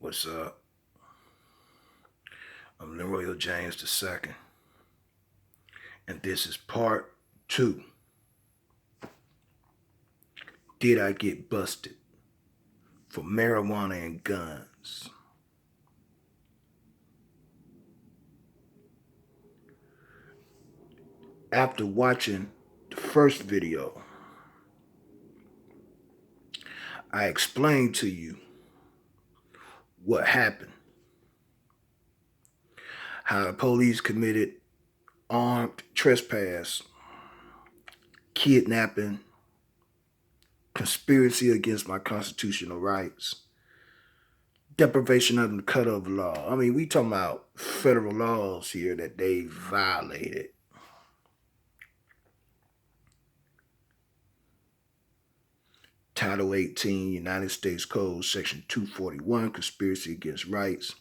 What's up? I'm Leroy James II, and this is part 2. Did I get busted for marijuana and guns? After watching the first video, I explained to you what happened, how the police committed armed trespass, kidnapping, conspiracy against my constitutional rights, deprivation of the cut of law. I mean, we talking about federal laws here that they violated. Title 18, United States Code, Section 241, Conspiracy Against Rights.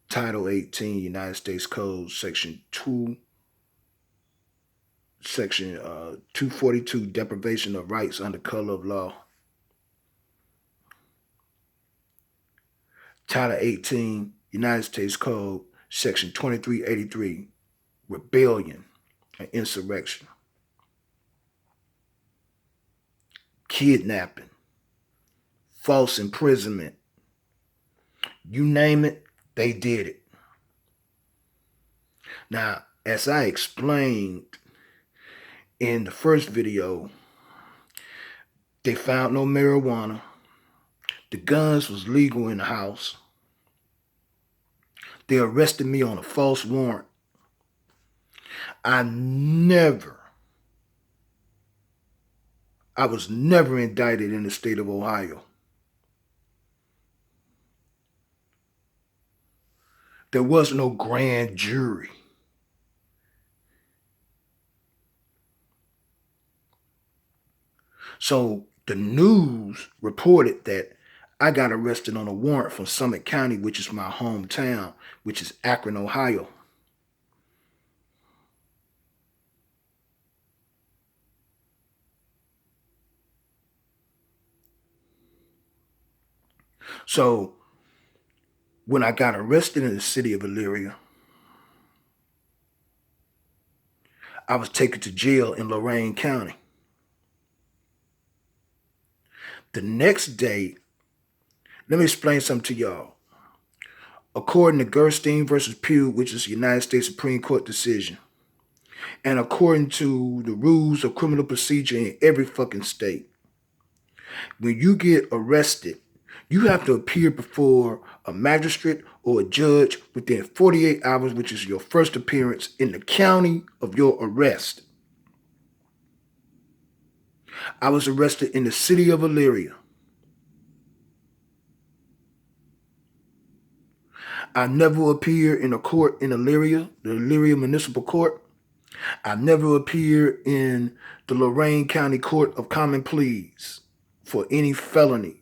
Title 18, United States Code, Section 242, Deprivation of Rights under color of law. Title 18, United States Code, Section 2383, Rebellion and Insurrection. Kidnapping, false imprisonment. You name it, they did it. Now, as I explained in the first video, they found no marijuana. The guns was legal in the house. They arrested me on a false warrant. I was never indicted in the state of Ohio. There was no grand jury. So the news reported that I got arrested on a warrant from Summit County, which is my hometown, which is Akron, Ohio. So when I got arrested in the city of Elyria, I was taken to jail in Lorain County. The next day, let me explain something to y'all. According to Gerstein versus Pugh, which is a United States Supreme Court decision, and according to the rules of criminal procedure in every fucking state, when you get arrested, you have to appear before a magistrate or a judge within 48 hours, which is your first appearance in the county of your arrest. I was arrested in the city of Elyria. I never appeared in a court in Elyria, the Elyria Municipal Court. I never appeared in the Lorain County Court of Common Pleas for any felonies.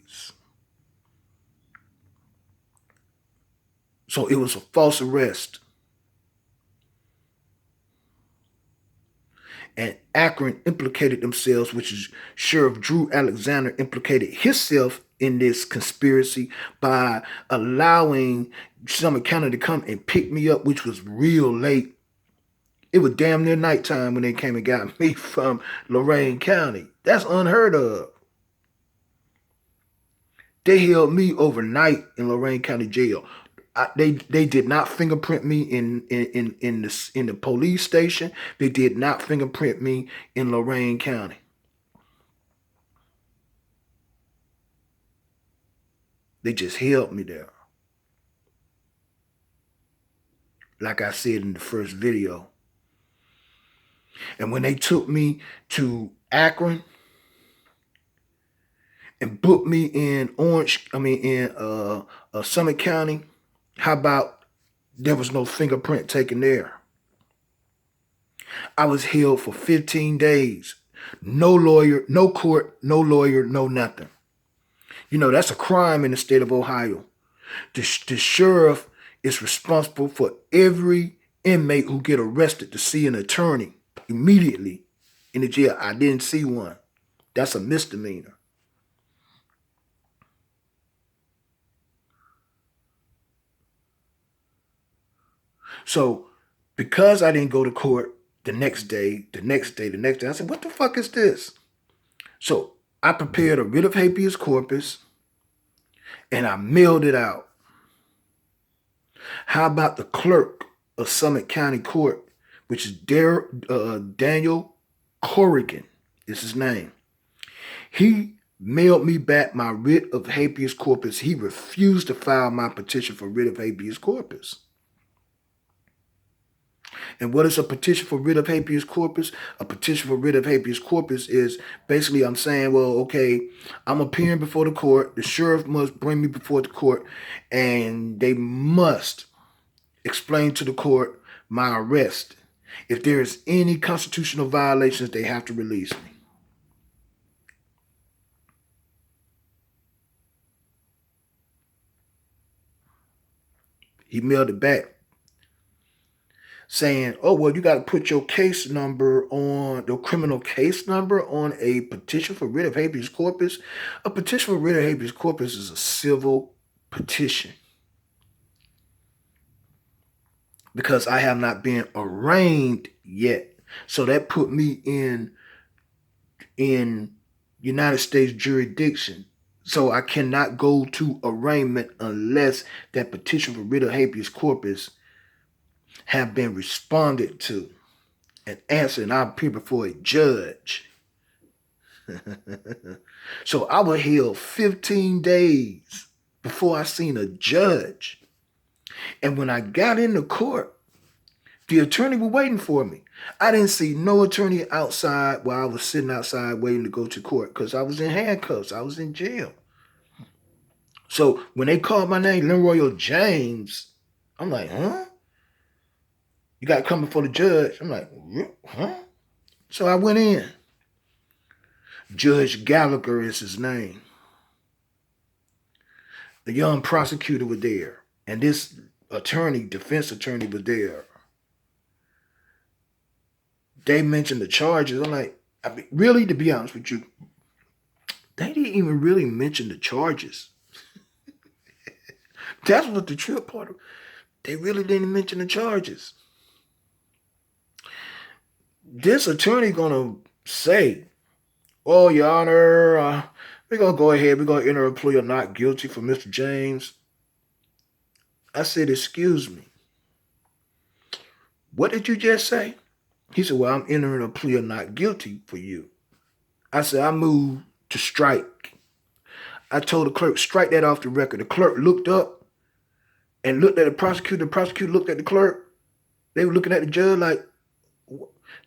So it was a false arrest. And Akron implicated themselves, which is Sheriff Drew Alexander implicated himself in this conspiracy by allowing Summit County to come and pick me up, which was real late. It was damn near nighttime when they came and got me from Lorain County. That's unheard of. They held me overnight in Lorain County Jail. They did not fingerprint me in the police station. They did not fingerprint me in Lorain County. They just held me there. Like I said in the first video. And when they took me to Akron and booked me in Summit County, how about there was no fingerprint taken there? I was held for 15 days. No lawyer, no court, no lawyer, no nothing. You know, that's a crime in the state of Ohio. The sheriff is responsible for every inmate who get arrested to see an attorney immediately in the jail. I didn't see one. That's a misdemeanor. So because I didn't go to court the next day, I said, what the fuck is this? So I prepared a writ of habeas corpus and I mailed it out. How about the clerk of Summit County Court, which is Daniel Corrigan, is his name. He mailed me back my writ of habeas corpus. He refused to file my petition for writ of habeas corpus. And what is a petition for writ of habeas corpus? A petition for writ of habeas corpus is basically I'm saying, well, okay, I'm appearing before the court. The sheriff must bring me before the court, and they must explain to the court my arrest. If there is any constitutional violations, they have to release me. He mailed it back saying, oh, well, you got to put your case number on, the criminal case number on a petition for writ of habeas corpus. A petition for writ of habeas corpus is a civil petition because I have not been arraigned yet. So that put me in United States jurisdiction. So I cannot go to arraignment unless that petition for writ of habeas corpus have been responded to and answered, and I appear before a judge. So I was held 15 days before I seen a judge. And when I got into court, the attorney was waiting for me. I didn't see no attorney outside while I was sitting outside waiting to go to court because I was in handcuffs. I was in jail. So when they called my name, Leroy James, I'm like, huh? You got to come before the judge. I'm like, huh? So I went in. Judge Gallagher is his name. The young prosecutor was there. And this attorney, defense attorney, was there. They mentioned the charges. I'm like, I mean, really, to be honest with you, they didn't even really mention the charges. That's what the trip part of. They really didn't mention the charges. This attorney gonna say, oh, Your Honor, we're gonna go ahead, we're gonna enter a plea of not guilty for Mr. James. I said, excuse me. What did you just say? He said, well, I'm entering a plea of not guilty for you. I said, I moved to strike. I told the clerk, strike that off the record. The clerk looked up and looked at the prosecutor. The prosecutor looked at the clerk. They were looking at the judge like,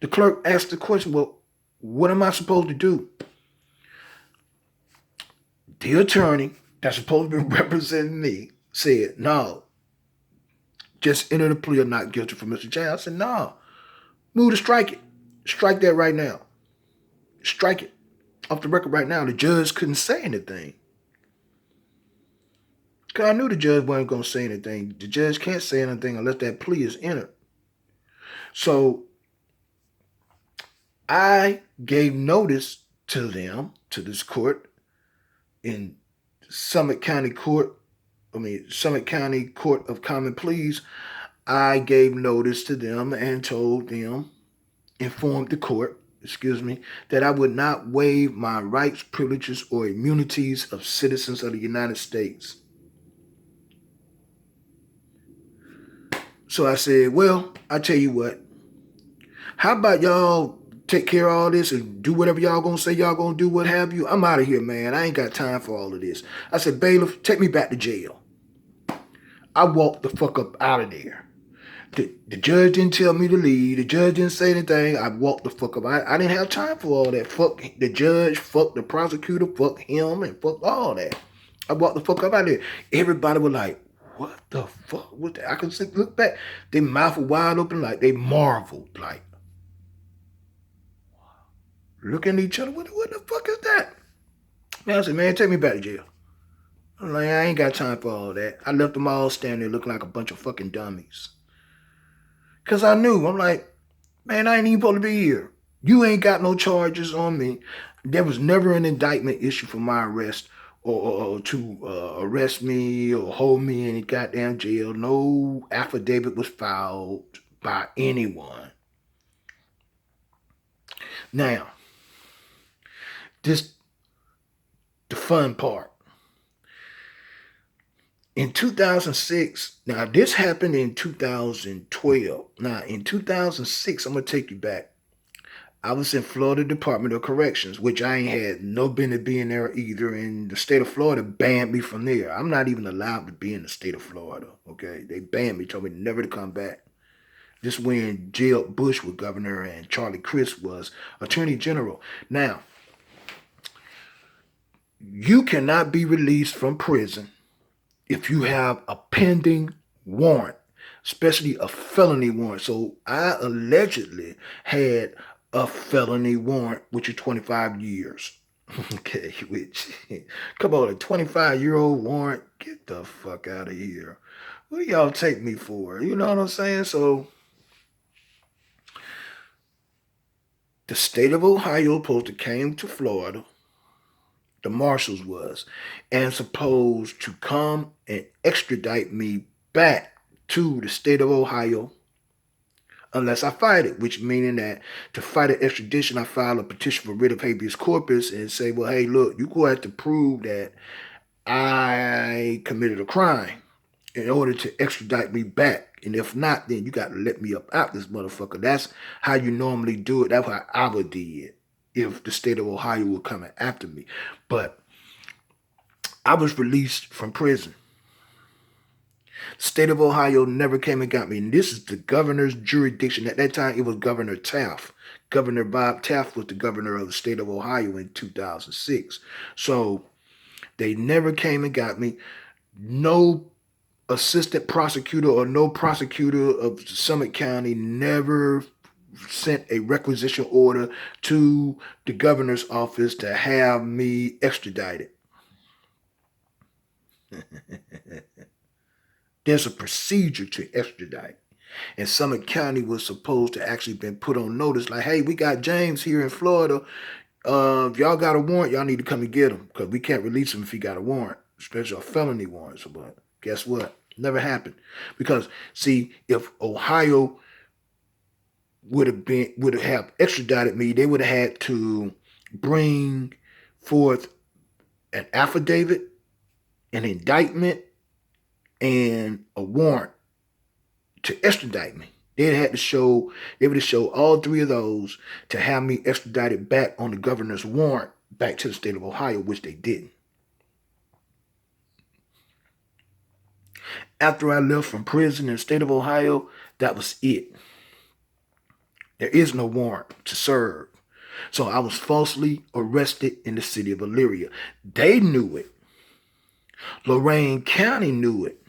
the clerk asked the question, well, what am I supposed to do? The attorney that's supposed to be representing me said, no, just enter the plea of not guilty for Mr. James. I said, no, move to strike it. Strike that right now. Strike it off the record right now. The judge couldn't say anything. Because I knew the judge wasn't going to say anything. The judge can't say anything unless that plea is entered. So I gave notice to them, to this court in Summit County Court of Common Pleas. I gave notice to them and told them, informed the court, that I would not waive my rights, privileges, or immunities of citizens of the United States. So I said, well, I tell you what, how about y'all take care of all this and do whatever y'all gonna say y'all gonna do, what have you. I'm out of here, man. I ain't got time for all of this. I said, bailiff, take me back to jail. I walked the fuck up out of there. The judge didn't tell me to leave. The judge didn't say anything. I walked the fuck up. I didn't have time for all that. Fuck the judge, fuck the prosecutor, fuck him, and fuck all that. I walked the fuck up out of there. Everybody was like, what the fuck was that? I could look back. Their mouth was wide open like they marveled. Like, looking at each other, what the fuck is that? Man, I said, man, take me back to jail. I'm like, I ain't got time for all that. I left them all standing there looking like a bunch of fucking dummies. Because I knew, I'm like, man, I ain't even supposed to be here. You ain't got no charges on me. There was never an indictment issued for my arrest or to arrest me or hold me in goddamn jail. No affidavit was filed by anyone. Now, this the fun part. In 2006, now this happened in 2012. Now, in 2006, I'm going to take you back. I was in Florida Department of Corrections, which I ain't had no business being there either. And the state of Florida banned me from there. I'm not even allowed to be in the state of Florida. Okay, they banned me, told me never to come back. This when Jeb Bush was governor and Charlie Crist was attorney general. Now, you cannot be released from prison if you have a pending warrant, especially a felony warrant. So I allegedly had a felony warrant, which is 25 years. Okay, which, come on, a 25-year-old warrant? Get the fuck out of here. What do y'all take me for? You know what I'm saying? So the state of Ohio supposed to came to Florida, the marshals was, and supposed to come and extradite me back to the state of Ohio unless I fight it, which meaning that to fight an extradition, I file a petition for writ of habeas corpus and say, well, hey, look, you go have to prove that I committed a crime in order to extradite me back. And if not, then you got to let me up out this motherfucker. That's how you normally do it. That's how I would do it if the state of Ohio were coming after me. But I was released from prison. The state of Ohio never came and got me. And this is the governor's jurisdiction. At that time, it was Governor Taft. Governor Bob Taft was the governor of the state of Ohio in 2006. So they never came and got me. No assistant prosecutor or no prosecutor of Summit County never sent a requisition order to the governor's office to have me extradited. There's a procedure to extradite. And Summit County was supposed to actually been put on notice like, hey, we got James here in Florida. If y'all got a warrant, y'all need to come and get him because we can't release him if he got a warrant, especially a felony warrant. So, but guess what? Never happened. Because, see, if Ohio would have extradited me, they would have had to bring forth an affidavit, an indictment, and a warrant to extradite me. They would have to show all three of those to have me extradited back on the governor's warrant back to the state of Ohio, which they didn't. After I left from prison in the state of Ohio, that was it. There is no warrant to serve. So I was falsely arrested in the city of Elyria. They knew it. Lorain County knew it.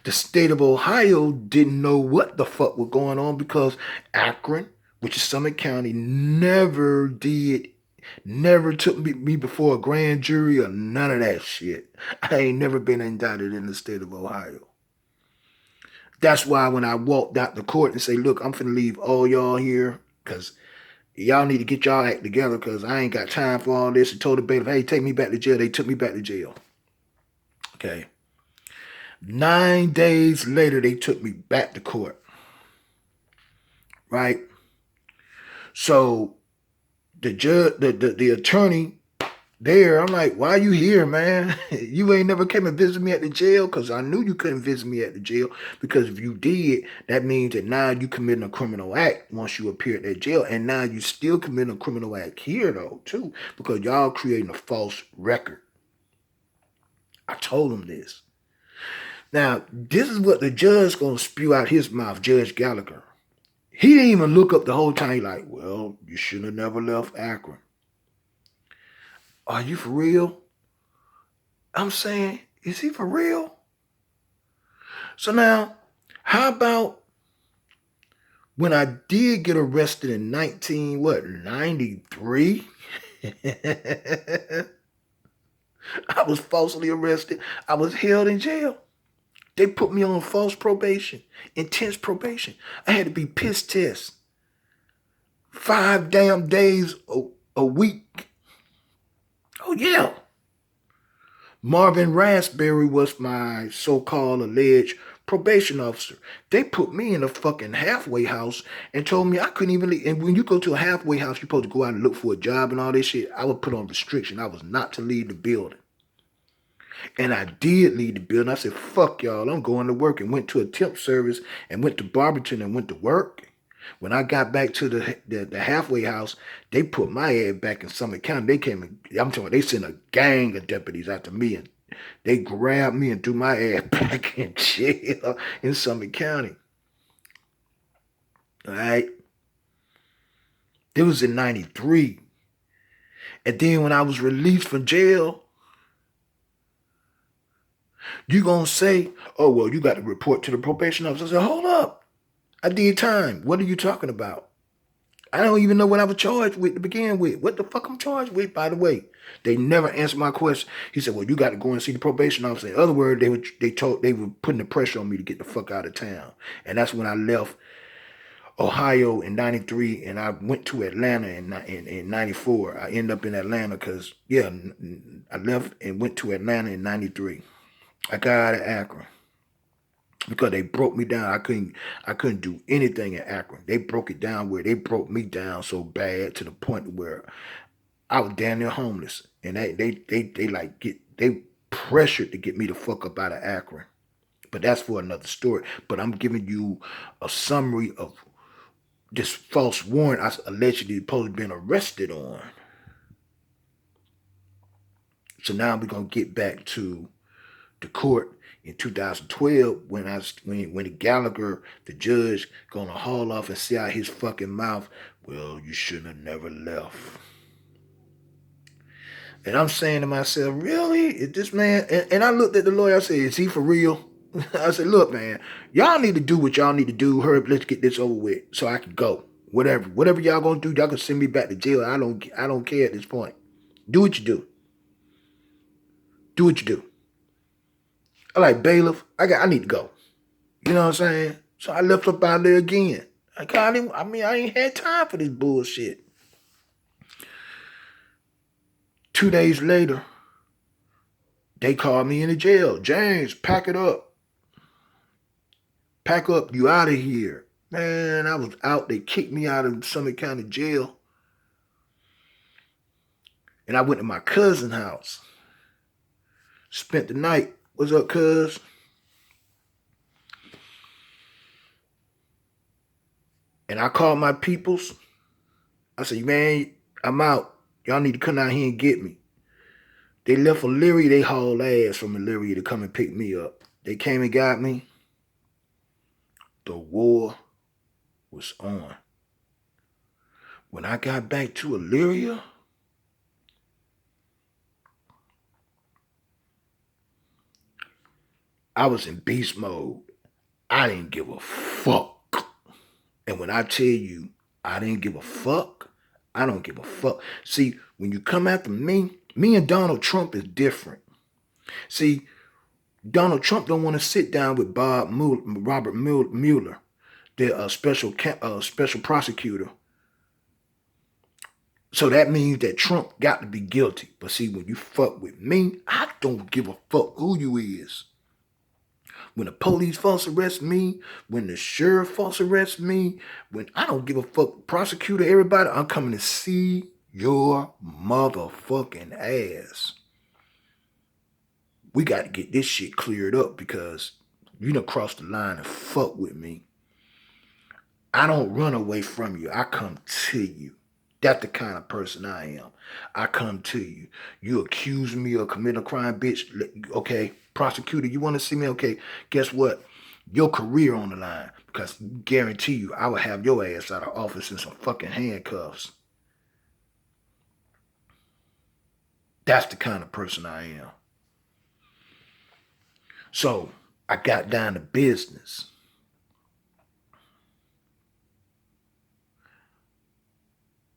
The state of Ohio didn't know what the fuck was going on because Akron, which is Summit County, never took me before a grand jury or none of that shit. I ain't never been indicted in the state of Ohio. That's why when I walked out the court and say, look, I'm finna leave all y'all here because y'all need to get y'all act together because I ain't got time for all this, and told the bailiff, hey, take me back to jail. They took me back to jail. Okay. 9 days later, they took me back to court. Right? So the judge, the attorney there, I'm like, why are you here, man? You ain't never came and visit me at the jail? Because I knew you couldn't visit me at the jail. Because if you did, that means that now you committing a criminal act once you appear at that jail. And now you still committing a criminal act here, though, too. Because y'all creating a false record. I told him this. Now, this is what the judge going to spew out his mouth, Judge Gallagher. He didn't even look up the whole time. He like, well, you should have never left Akron. Are you for real? I'm saying, is he for real? So now, how about when I did get arrested in 93? I was falsely arrested. I was held in jail. They put me on false probation, intense probation. I had to be piss test 5 damn days a week. Oh, yeah. Marvin Raspberry was my so-called alleged probation officer. They put me in a fucking halfway house and told me I couldn't even leave. And when you go to a halfway house, you're supposed to go out and look for a job and all this shit. I was put on restriction. I was not to leave the building. And I did leave the building. I said, fuck y'all, I'm going to work, and went to a temp service and went to Barberton and went to work. When I got back to the halfway house, they put my ass back in Summit County. They came, I'm telling you, they sent a gang of deputies after me, and they grabbed me and threw my ass back in jail in Summit County. All right. It was in 93. And then when I was released from jail, you gonna say, oh, well, you got to report to the probation officer. I said, hold up. I did time. What are you talking about? I don't even know what I was charged with to begin with. What the fuck I'm charged with, by the way? They never answered my question. He said, well, you got to go and see the probation officer. In other words, they were putting the pressure on me to get the fuck out of town. And that's when I left Ohio in 93 and I went to Atlanta in 94. I ended up in Atlanta because, yeah, I left and went to Atlanta in 93. I got out of Akron because they broke me down. I couldn't do anything in Akron. They broke it down where they broke me down so bad to the point where I was damn near homeless. And they pressured to get me the fuck up out of Akron. But that's for another story. But I'm giving you a summary of this false warrant I allegedly supposed to been arrested on. So now we're gonna get back to the court in 2012 when the Gallagher, the judge, gonna haul off and say out his fucking mouth, well, you shouldn't have never left. And I'm saying to myself, really? Is this man? And I looked at the lawyer, I said, is he for real? I said, look, man, y'all need to do what y'all need to do. Hurry up, let's get this over with so I can go. Whatever y'all gonna do, y'all can send me back to jail. I don't care at this point. Do what you do. Do what you do. I like bailiff. I need to go. You know what I'm saying? So I left up out there again. I ain't had time for this bullshit. 2 days later, they called me into jail. James, pack it up. Pack up, you out of here. Man, I was out. They kicked me out of Summit County Jail. And I went to my cousin's house. Spent the night. What's up, cuz? And I called my peoples. I said, man, I'm out. Y'all need to come out here and get me. They left Elyria. They hauled ass from Elyria to come and pick me up. They came and got me. The war was on. When I got back to Elyria, I was in beast mode. I didn't give a fuck. And when I tell you I didn't give a fuck, I don't give a fuck. See, when you come after me and Donald Trump is different. See, Donald Trump don't want to sit down with Robert Mueller, the special prosecutor. So that means that Trump got to be guilty. But see, when you fuck with me, I don't give a fuck who you is. When the police false arrest me, when the sheriff false arrest me, when I don't give a fuck, prosecutor, everybody, I'm coming to see your motherfucking ass. We got to get this shit cleared up because you done crossed the line and fuck with me. I don't run away from you. I come to you. That's the kind of person I am. I come to you. You accuse me of committing a crime, bitch. Okay, prosecutor, you want to see me? Okay, guess what? Your career on the line because guarantee you I will have your ass out of office in some fucking handcuffs. That's the kind of person I am. So I got down to business.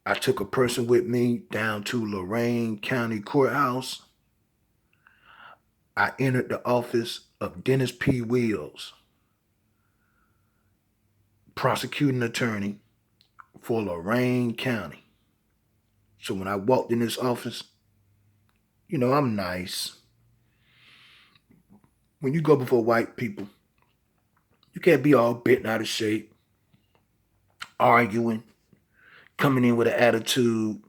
I took a person with me down to Lorain County Courthouse. I entered the office of Dennis P. Wills, prosecuting attorney for Lorain County. So when I walked in this office, you know, I'm nice. when you go before white people, you can't be all bent out of shape, arguing, coming in with an attitude,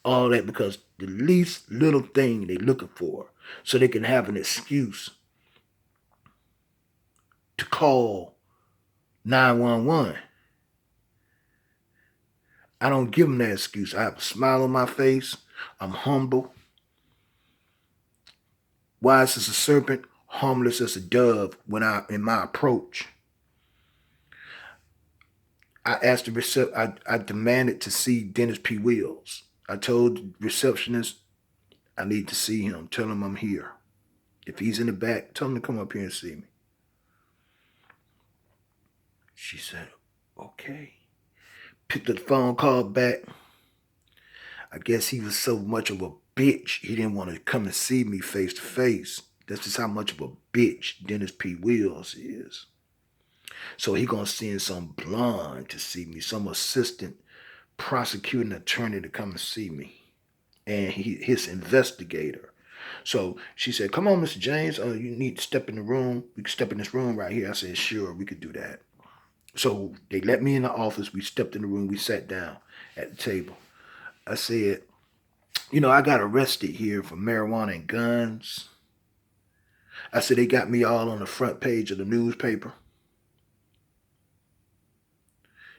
all that, because the least little thing they're looking for, so they can have an excuse to call 911. I don't give them that excuse. I have a smile on my face. I'm humble. Wise as a serpent, harmless as a dove in my approach. I demanded to see Dennis P. Wills. I told the receptionist I need to see him. Tell him I'm here. If he's in the back, tell him to come up here and see me. She said, okay. Picked up the phone, called back. I guess he was so much of a bitch, he didn't want to come and see me face to face. That's just how much of a bitch Dennis P. Wills is. So he gonna send some blonde to see me, some assistant prosecuting attorney to come and see me, and his investigator. So she said, come on, Mr. James, you need to step in the room. We can step in this room right here. I said, sure, we could do that. So they let me in the office. We stepped in the room. We sat down at the table. I said, I got arrested here for marijuana and guns. I said, they got me all on the front page of the newspaper.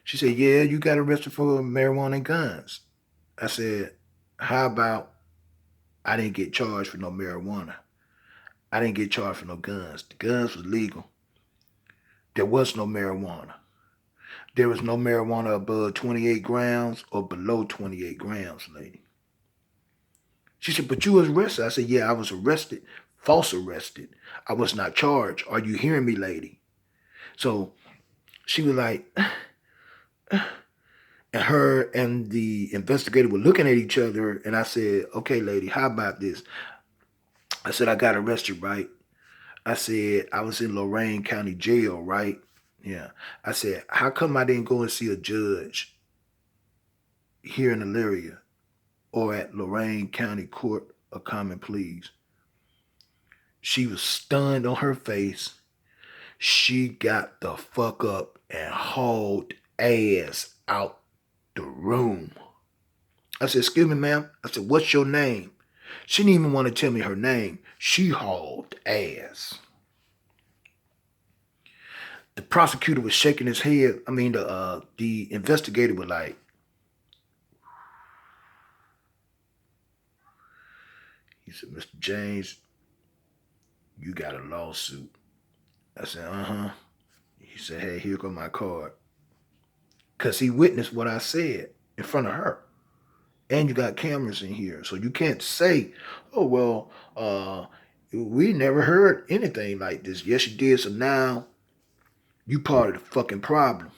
She said, yeah, you got arrested for marijuana and guns. I said, how about I didn't get charged for no marijuana? I didn't get charged for no guns. The guns was legal. There was no marijuana. There was no marijuana above 28 grams or below 28 grams, lady. She said, but you was arrested. I said, yeah, I was arrested, false arrested. I was not charged. Are you hearing me, lady? So she was like, and her and the investigator were looking at each other, and I said, okay, lady, how about this? I said, I got arrested, right? I said, I was in Lorain County Jail, right? Yeah. I said, how come I didn't go and see a judge here in Elyria or at Lorain County Court of Common Pleas? She was stunned on her face. She got the fuck up and hauled ass out the room. I said, excuse me, ma'am. I said, what's your name? She didn't even want to tell me her name. She hauled ass. The prosecutor was shaking his head. I mean, the investigator was like, he said, Mr. James, you got a lawsuit. I said, uh-huh. He said, hey, here go my card. Because he witnessed what I said in front of her. And you got cameras in here. So you can't say, oh, well, we never heard anything like this. Yes, you did. So now you part of the fucking problem.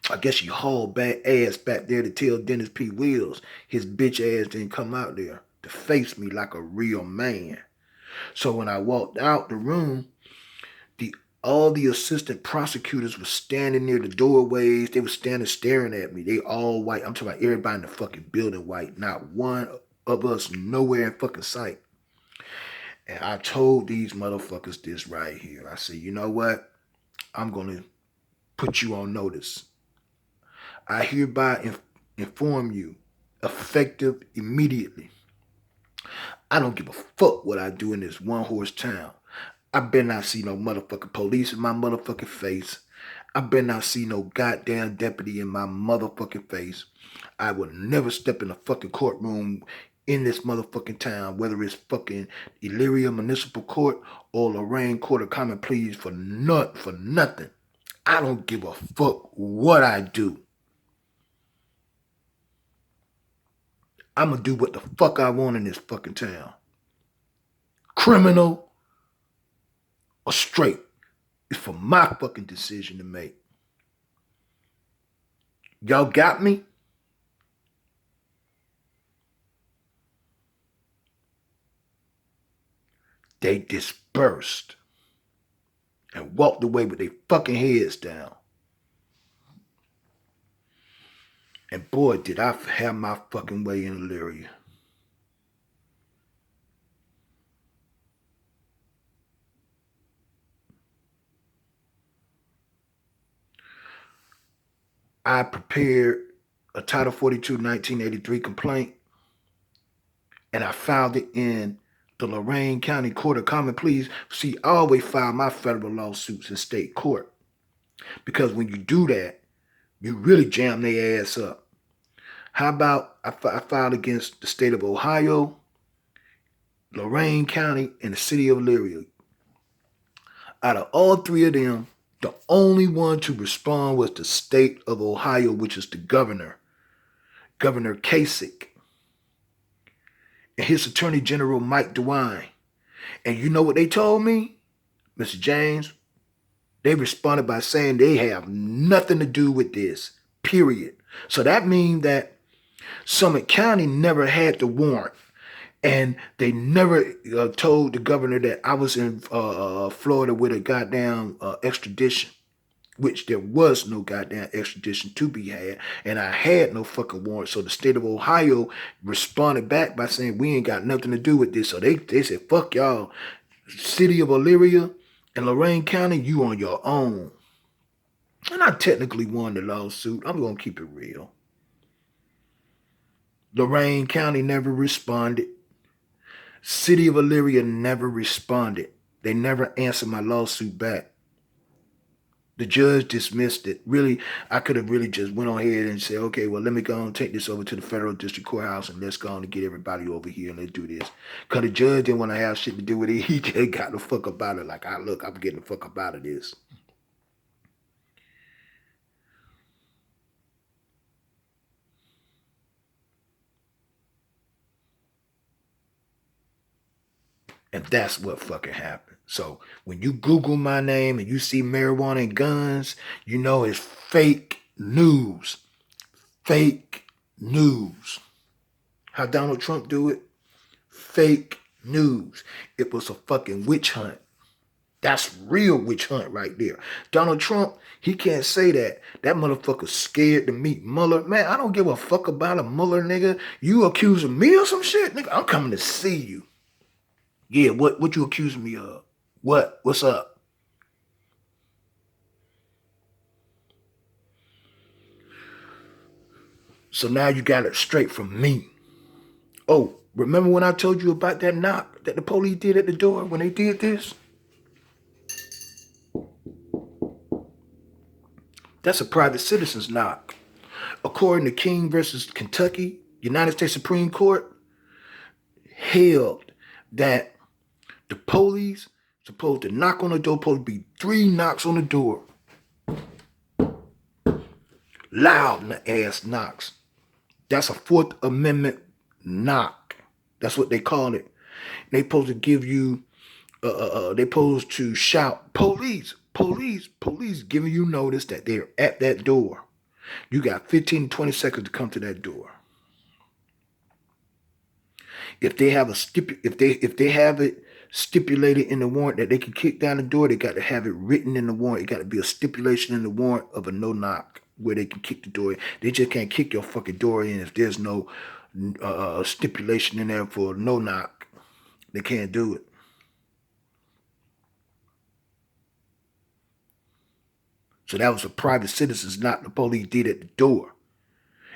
I guess you hauled back ass back there to tell Dennis P. Wills his bitch ass didn't come out there to face me like a real man. So when I walked out the room, all the assistant prosecutors were standing near the doorways. They were standing staring at me. They all white. I'm talking about everybody in the fucking building white. Not one of us nowhere in fucking sight. And I told these motherfuckers this right here. I said, you know what? I'm going to put you on notice. I hereby inform you, effective immediately. I don't give a fuck what I do in this one-horse town. I better not see no motherfucking police in my motherfucking face. I better not see no goddamn deputy in my motherfucking face. I will never step in a fucking courtroom in this motherfucking town, whether it's fucking Elyria Municipal Court or Lorain Court of Common Pleas for nothing. I don't give a fuck what I do. I'm gonna do what the fuck I want in this fucking town. Criminal or straight. It's for my fucking decision to make. Y'all got me? They dispersed and walked away with their fucking heads down. And boy, did I have my fucking way in Elyria. I prepared a Title 42 1983 complaint, and I filed it in the Lorain County Court of Common Pleas. See, I always file my federal lawsuits in state court, because when you do that, you really jam their ass up. How about I filed against the state of Ohio, Lorain County, and the city of Elyria. Out of all three of them, the only one to respond was the state of Ohio, which is the governor, Governor Kasich, and his Attorney General, Mike DeWine. And you know what they told me, Mr. James? They responded by saying they have nothing to do with this, period. So that means that Summit County never had the warrant. And they never told the governor that I was in Florida with a goddamn extradition, which there was no goddamn extradition to be had, and I had no fucking warrant. So the state of Ohio responded back by saying, we ain't got nothing to do with this. So they said, fuck y'all. City of Elyria and Lorain County, you on your own. And I technically won the lawsuit. I'm going to keep it real. Lorain County never responded. City of Elyria never responded. They never answered my lawsuit back. The judge dismissed it. Really, I could have really just went on ahead and said, okay, well, let me go and take this over to the federal district courthouse and let's go on and get everybody over here and let's do this. Because the judge didn't want to have shit to do with it. He just got the fuck up out of it. Like, look, I'm getting the fuck up out of this. And that's what fucking happened. So when you Google my name and you see marijuana and guns, you know it's fake news. Fake news. How Donald Trump do it? Fake news. It was a fucking witch hunt. That's real witch hunt right there. Donald Trump, he can't say that. That motherfucker's scared to meet Mueller. Man, I don't give a fuck about a Mueller, nigga. You accusing me of some shit? Nigga, I'm coming to see you. Yeah, what you accusing me of? What? What's up? So now you got it straight from me. Oh, remember when I told you about that knock that the police did at the door when they did this? That's a private citizen's knock. According to King versus Kentucky, United States Supreme Court held that the police supposed to knock on the door, supposed to be 3 knocks on the door. Loud ass knocks. That's a 4th Amendment knock. That's what they call it. They supposed to give you, they supposed to shout, police, police, police, giving you notice that they're at that door. You got 15 to 20 seconds to come to that door. If they have if they have it stipulated in the warrant that they can kick down the door, they got to have it written in the warrant. It got to be a stipulation in the warrant of a no knock where they can kick the door in. They just can't kick your fucking door in if there's no stipulation in there for no knock. They can't do it. So that was a private citizen's knock the police did at the door.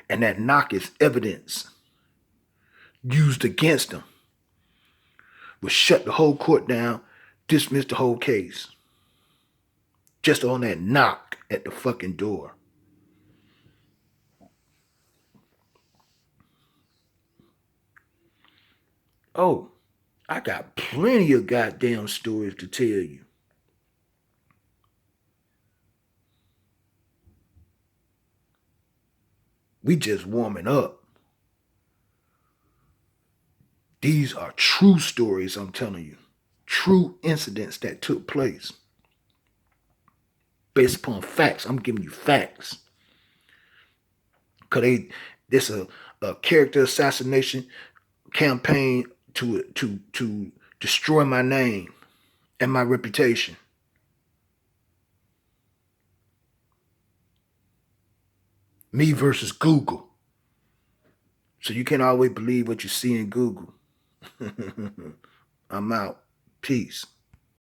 And that knock is evidence used against them. Would shut the whole court down, dismiss the whole case. Just on that knock at the fucking door. Oh, I got plenty of goddamn stories to tell you. We just warming up. These are true stories, I'm telling you. True incidents that took place. Based upon facts. I'm giving you facts. Because this a character assassination campaign to destroy my name and my reputation. Me versus Google. So you can't always believe what you see in Google. I'm out. Peace.